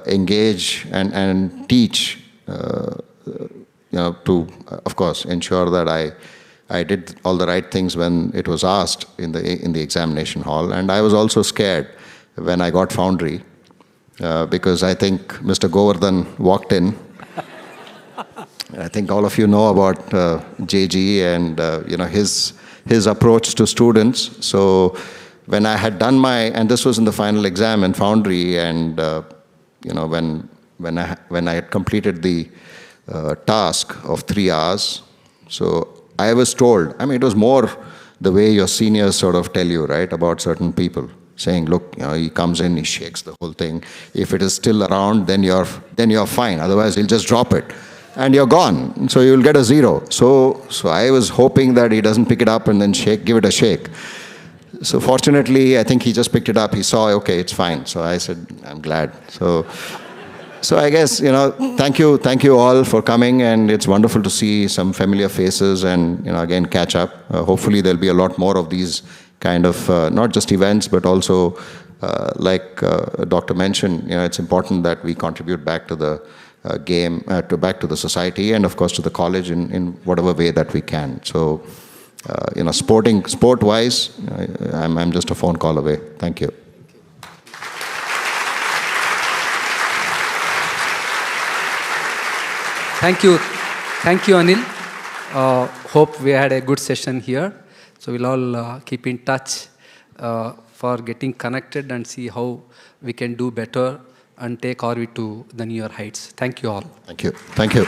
C: engage and teach, to, of course, ensure that I did all the right things when it was asked in the examination hall. And I was also scared when I got Foundry, because I think Mr. Govardhan walked in. I think all of you know about JG and his approach to students. So when I had done and this was in the final exam in Foundry, and when I had completed the task of 3 hours, so I was told, I mean, it was more the way your seniors sort of tell you, right, about certain people, saying, look, he comes in, he shakes the whole thing. If it is still around, then you're fine. Otherwise, he'll just drop it, and you're gone. So you'll get a 0. So I was hoping that he doesn't pick it up and then give it a shake. So fortunately, I think he just picked it up. He saw, okay, it's fine. So I said, I'm glad. So I guess, thank you all for coming, and it's wonderful to see some familiar faces and, again, catch up. Hopefully there'll be a lot more of these kind of, not just events, but also, like Doctor mentioned, it's important that we contribute back to the game, back to the society, and of course to the college in whatever way that we can. So, sport-wise, I'm just a phone call away. Thank you.
B: Thank you, Anil. Hope we had a good session here. So we'll all keep in touch for getting connected and see how we can do better and take RV to the newer heights. Thank you all.
C: Thank you. Thank you.